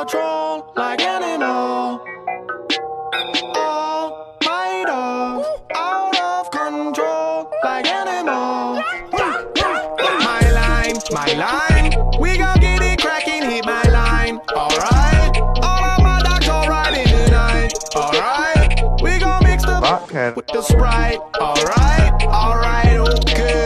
patrol like animal. All my dogs out of control like animal. My line, we gon' get it cracking, hit my line. Alright, all of my dogs alright in the night. Alright, we gon' mix the vodka with the Sprite. Alright, okay.